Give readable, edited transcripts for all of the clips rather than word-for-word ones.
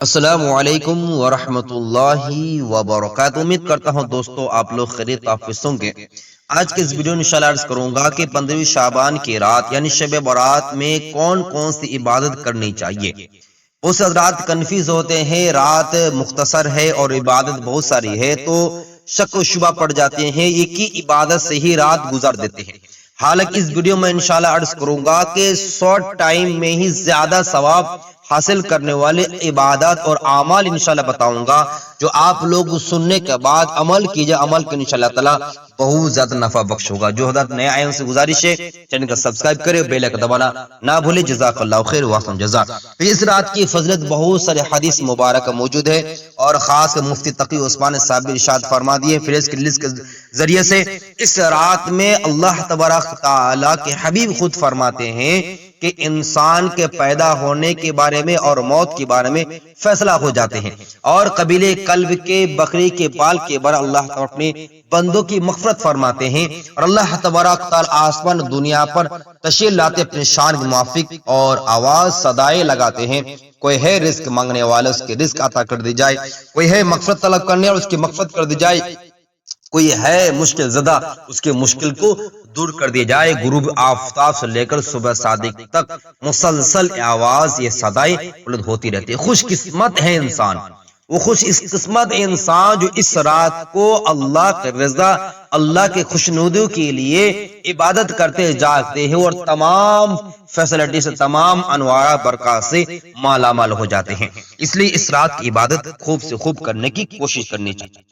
السلام علیکم ورحمۃ اللہ وبرکاتہ۔ امید کرتا ہوں دوستو آپ لوگ خیریت یافت ہوں گے۔ آج کے اس ویڈیو میں انشاءاللہ عرض کروں گا کہ 15 شعبان کی رات یعنی شب برات میں کون کون سی عبادت کرنی چاہیے۔ اس حضرات کنفیوز ہوتے ہیں، رات مختصر ہے اور عبادت بہت ساری ہے تو شک و شبہ پڑ جاتے ہیں، ایک ہی عبادت سے ہی رات گزار دیتے ہیں۔ حالانکہ اس ویڈیو میں انشاءاللہ عرض کروں گا کہ شارٹ ٹائم میں ہی زیادہ ثواب حاصل کرنے والے عبادات اور اعمال انشاءاللہ بتاؤں گا، جو آپ لوگ سننے کے بعد عمل کیجئے، عمل کے انشاءاللہ تعالی بہت زیادہ نفع بخش ہوگا۔ جو حضرات نئے آئے ان سے گزارش ہے چینل کو سبسکرائب کرے، بیل آئکن دبانا نہ بھولے۔ جزاک اللہ خیر واحسن جزا۔ اس رات کی فضیلت بہت سارے حدیث مبارکہ موجود ہے اور خاص مفتی تقی عثمان صاحب ارشاد فرما دیے فریز کی لسٹ کے ذریعے سے، اس رات میں اللہ تبارک تعالی کے حبیب خود فرماتے ہیں کہ انسان کے پیدا ہونے کے بارے میں اور موت کے بارے میں فیصلہ ہو جاتے ہیں، اور قبیلے کلب کے بکری کے بال کے بارے اللہ تعالیٰ اپنے بندوں کی مغفرت فرماتے ہیں، اور اللہ تبارک تعالی آسمان دنیا پر تشریف لاتے اپنے شان کے موافق اور آواز صدائے لگاتے ہیں۔ کوئی ہے رزق مانگنے والا اس کے رزق عطا کر دی جائے، کوئی ہے مغفرت طلب کرنے اور اس کی مغفرت کر دی جائے، کوئی ہے مشکل زدہ اس کے مشکل کو دور کر دیا جائے۔ غروب آفتاب سے لے کر صبح صادق تک مسلسل آواز یہ صدائیں بلند ہوتی رہتی ہے۔ خوش قسمت ہے انسان، وہ خوش قسمت انسان جو اس رات کو اللہ کی رضا، اللہ کے خوشنودی کے لیے عبادت کرتے جاگتے ہیں اور تمام فیسلٹی سے، تمام انوار برکات سے مالا مال ہو جاتے ہیں۔ اس لیے اس رات کی عبادت خوب سے خوب کرنے کی کوشش کرنی چاہیے۔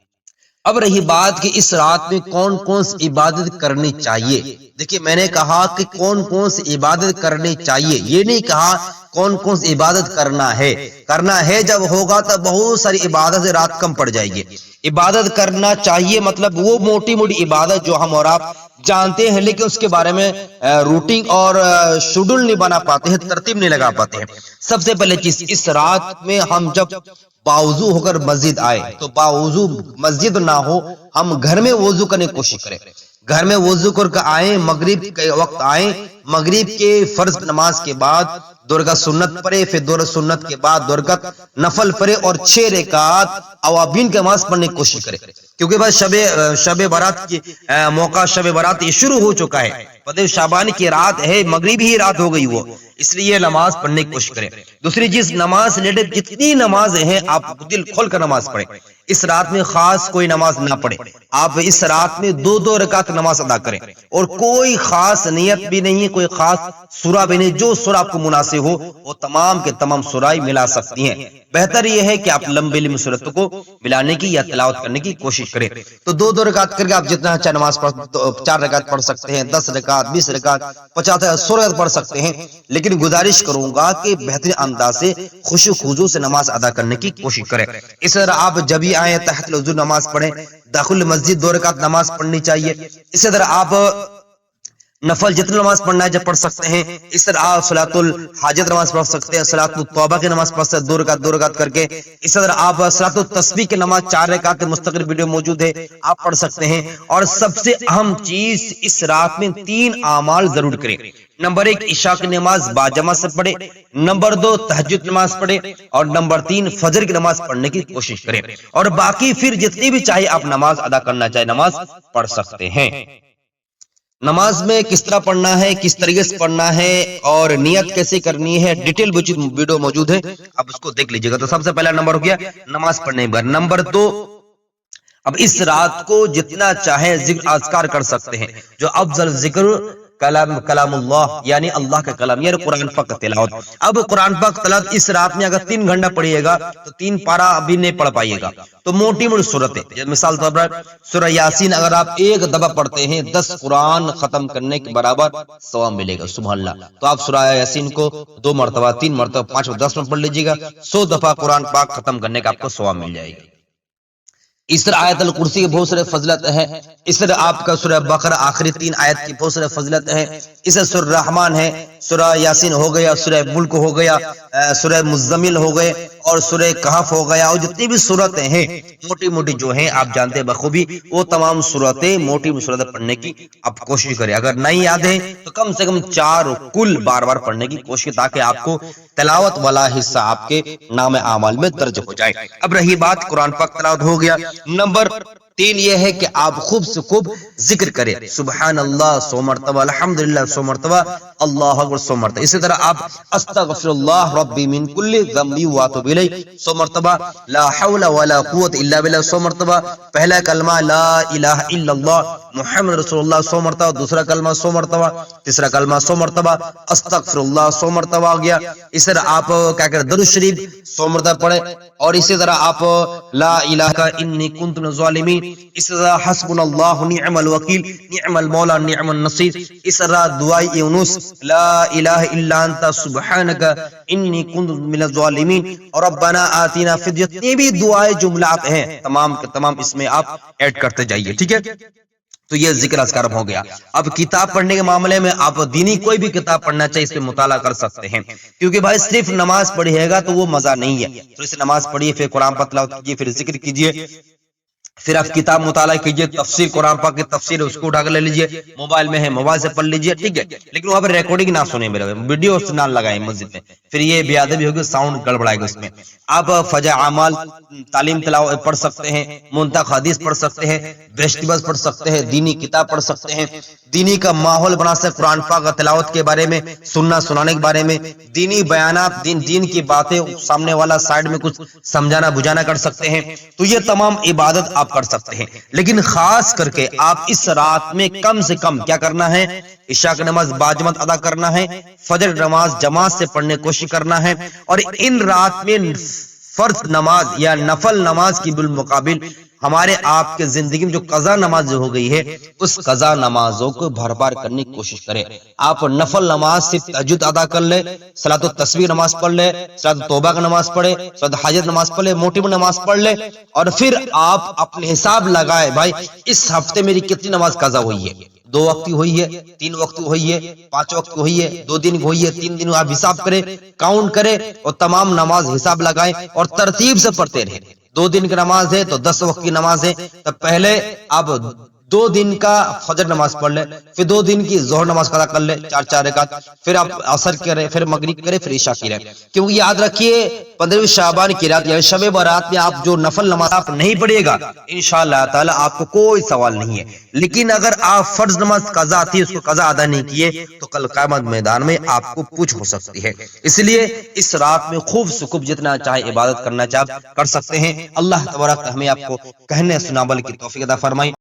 اب رہی بات کہ اس رات میں کون کون سی عبادت کرنی چاہیے۔ دیکھیے میں نے کہا کہ کون کون سی عبادت کرنی چاہیے، یہ نہیں کہا کون کون سی عبادت کرنا ہے جب ہوگا تو بہت ساری عبادت سے رات کم پڑ جائے گی۔ عبادت کرنا چاہیے مطلب وہ موٹی موٹی عبادت جو ہم اور آپ جانتے ہیں لیکن اس کے بارے میں روٹین اور شیڈول نہیں بنا پاتے ہیں، ترتیب نہیں لگا پاتے ہیں۔ سب سے پہلے چیز، اس رات میں ہم جب باوضو ہو کر مسجد آئے تو باوضو مسجد نہ ہو، ہم گھر میں وضو کرنے کی کوشش کریں۔ گھر میں وضو کر کے آئیں، مغرب کے وقت آئیں، مغرب کے فرض نماز کے بعد 2 رکعت سنت پڑھے، پھر 2 رکعت سنت کے بعد 2 رکعت نفل پڑھے اور 6 رکعت اوابین کی نماز پڑھنے کی کوشش کریں، کیونکہ بس شب برات کی موقع، شب برات یہ شروع ہو چکا ہے، 15 شعبان کی رات ہے، مغرب ہی رات ہو گئی وہ، اس لیے نماز پڑھنے کی کوشش کریں۔ دوسری چیز، نماز ریلیٹڈ جتنی نمازیں ہیں آپ دل کھول کر نماز پڑھیں۔ اس رات میں خاص کوئی نماز نہ پڑھے، آپ اس رات میں 2 رکعت نماز ادا کریں، اور کوئی خاص نیت بھی نہیں، کوئی خاص سورہ بھی نہیں، جو سورہ آپ کو مناسب ہو وہ تمام کے تمام سورہ ملا سکتی ہیں۔ بہتر یہ ہے کہ آپ لمبی لمبی سورتوں کو ملانے کی یا تلاوت کرنے کی کوشش کریں۔ تو 2 رکعت کر کے آپ جتنا چاہے نماز پڑھ، 4 رکعت پڑھ سکتے ہیں، 10 رکعت، 20 رکعت، 50 100 رکعت پڑھ سکتے ہیں، لیکن گزارش کروں گا کہ بہترین انداز سے خوشی خضوع سے نماز ادا کرنے کی کوشش کریں۔ اس طرح آپ جب بھی آئیں تحت الوضو نماز پڑھیں، داخل مسجد 2 رکعت نماز پڑھنی چاہیے۔ اسی طرح آپ نفل جتنا نماز پڑھنا ہے جب پڑھ سکتے ہیں، اس طرح آپ صلاۃ الحاجت نماز پڑھ سکتے ہیں، صلاۃ التوبہ کی نماز پڑھ سکتے ہیں 2 رکعت کر کے۔ اس طرح آپ صلاۃ التسبیح کی نماز 4 رکعت مستقل ویڈیو موجود ہے، آپ پڑھ سکتے ہیں۔ اور سب سے اہم چیز، اس رات میں 3 اعمال ضرور کریں۔ نمبر 1 عشاء کی نماز باجماعت سے پڑھے، نمبر 2 تہجد نماز پڑھے، اور نمبر 3 فجر کی نماز پڑھنے کی کوشش کریں، اور باقی پھر جتنی بھی چاہے آپ نماز ادا کرنا چاہے نماز پڑھ سکتے ہیں۔ نماز میں کس طرح پڑھنا ہے، کس طریقے سے پڑھنا ہے اور نیت کیسے کرنی ہے، ڈیٹیل ویڈیو موجود ہے، آپ اس کو دیکھ لیجئے گا۔ تو سب سے پہلا نمبر ہو گیا نماز پڑھنے کے بعد۔ نمبر 2، اب اس رات کو جتنا چاہے ذکر اذکار کر سکتے ہیں، جو افضل ذکر کلام اللہ یعنی اللہ کا کلام، یعنی قرآن پاک تلاوت۔ اب قرآن پاک تلاوت اس رات میں اگر 3 گھنٹہ پڑھیے گا تو 3 پارہ ابھی نہیں پڑھ پائیے گا، تو موٹی موٹی صورتیں، مثال طور پر سورہ یاسین اگر آپ 1 دفعہ پڑھتے ہیں 10 قرآن ختم کرنے کے برابر ثواب ملے گا، سبحان اللہ۔ تو آپ سورہ یاسین کو 2 مرتبہ، 3 مرتبہ، 5 10 میں پڑھ لیجیے گا، 100 دفعہ قرآن پاک ختم کرنے کا آپ کو ثواب مل جائے گا۔ اس طرح آیت الکرسی کی بہت سارے فضلت ہے، اس طرح آپ کا سورہ بقرہ آخری 3 آیت کی بہت سارے فضلت ہے، اس طرح سورہ رحمان ہے، سورہ یاسین ہو گیا، سورہ ملک ہو گیا، سورہ مزمل ہو گئے اور سورہ کہف ہو گیا، اور جتنی بھی صورتیں ہیں موٹی موٹی جو ہیں آپ جانتے ہیں بخوبی، وہ تمام صورتیں موٹی صورتیں پڑھنے کی آپ کوشش کریں. اگر نہیں یاد ہے تو کم سے کم 4 کل بار بار پڑھنے کی کوشش کریں تاکہ آپ کو تلاوت والا حصہ آپ کے نام اعمال میں درج ہو جائے. اب رہی بات قرآن پاک تلاوت ہو گیا. نمبر 3 یہ ہے کہ آپ خوب سے خوب ذکر کریں، سبحان اللہ 100 مرتبہ، الحمدللہ 100 مرتبہ، اللہ اکبر 100 مرتبہ. اسی طرح آپ استغفر اللہ ربی من کل ذنب واتوب الیہ 100 مرتبہ، لا حول ولا قوت الا باللہ 100 مرتبہ، پہلا کلمہ لا الہ الا اللہ محمد رسول اللہ 100 مرتبہ، دوسرا کلمہ 100 مرتبہ، تیسرا کلمہ 100 مرتبہ، استغفر اللہ 100 مرتبہ ہو گیا. اس طرح آپ کیا کریں، درود شریف 100 مرتبہ پڑھیں، اور اسی طرح آپ لا الہ انی کنت من الظالمین، اس طرح حسبنا اللہ نعم الوکیل نعم المولا نعم النصیر، اس طرح دعائی یونس لا الہ الا انت سبحانک انی کنت من الظالمین، اور ربنا آتینا فی جتنی بھی دعائیں جملات ہیں تمام کے تمام اس میں آپ ایڈ کرتے جائیے. ٹھیک ہے، تو یہ ذکر اذکار ہو گیا. اب کتاب پڑھنے کے معاملے میں آپ دینی کوئی بھی کتاب پڑھنا چاہیے، اس پہ مطالعہ کر سکتے ہیں، کیونکہ بھائی صرف نماز پڑھیے گا تو وہ مزہ نہیں ہے. تو اس نماز پڑھیے، پھر قرآن پاک تلاوت کیجیے، پھر ذکر کیجیے، پھر آپ کتاب مطالعہ کیجیے، تفسیر قرآن پاک کی تفسیر اس کو اٹھا کر لے لیجیے، موبائل میں ہے موبائل سے پڑھ لیجیے. ٹھیک ہے، لیکن وہاں پر ریکارڈنگ نہ سنیں، میرے ویڈیو نہ لگائیں مسجد میں، پھر یہ بے ادبی ہوگی، ساؤنڈ گڑبڑائے گا اس میں. آپ فجع اعمال تعلیم تلاوت پڑھ سکتے ہیں، منتخب حدیث پڑھ سکتے ہیں، ویجٹیبلز پڑھ سکتے ہیں، دینی کتاب پڑھ سکتے ہیں، دینی کا ماحول بنا سکتے، قرآن پاک تلاوت کے بارے میں، سننا سنانے کے بارے میں، دینی بیانات، دین کی باتیں سامنے والا سائڈ میں کچھ سمجھانا بجھانا کر سکتے ہیں. تو یہ تمام عبادت آپ کر سکتے ہیں، لیکن خاص کر کے آپ اس رات میں کم سے کم کیا کرنا ہے، عشاء کی نماز باجماعت ادا کرنا ہے، فجر نماز جماعت سے پڑھنے کی کوشش کرنا ہے، اور ان رات میں فرض نماز یا نفل نماز کی بالمقابل ہمارے آپ کے زندگی میں جو قضا نماز جو ہو گئی ہے اس قضا نمازوں کو بھر بھر کرنے کی کوشش کریں. آپ نفل نماز صرف تہجد ادا کر لیں، صلاۃ التسبیح نماز پڑھ لیں، صلاۃ توبہ کی نماز پڑھے، صلاۃ حاجت نماز پڑھ لیں، موٹی نماز پڑھ لیں، اور پھر آپ اپنے حساب لگائے بھائی اس ہفتے میری کتنی نماز قضا ہوئی ہے، 2 وقت ہوئی ہے، 3 وقت ہوئی ہے، 5 وقت ہوئی ہے، 2 دن ہوئی ہے، 3 دن. آپ حساب کریں، کاؤنٹ کریں اور تمام نماز حساب لگائیں اور ترتیب سے پڑھتے رہیں. 2 دن کی نماز ہے تو 10 وقت کی نماز ہے، تو پہلے آپ 2 دن کا فجر نماز پڑھ لیں، پھر 2 دن کی ظہر نماز قضا کر لیں 4 رکعت، پھر آپ عصر کریں، پھر مغرب کریں، پھر عشاء کریں. کیونکہ یاد رکھیے 15 شعبان کی رات یا شب برات میں آپ جو نفل نماز آپ نہیں پڑھیے گا انشاءاللہ تعالی آپ کو کوئی سوال نہیں ہے. لیکن اگر آپ فرض نماز قضا تھی اس کو قضا ادا نہیں کیے تو کل قیامت میدان میں آپ کو پوچھ ہو سکتی ہے. اس لیے اس رات میں خوب سے خوب جتنا چاہے عبادت کرنا چاہے کر سکتے ہیں. اللہ تبارک ہمیں آپ کو کہنے سنابل کی توفیق عطا فرمائے.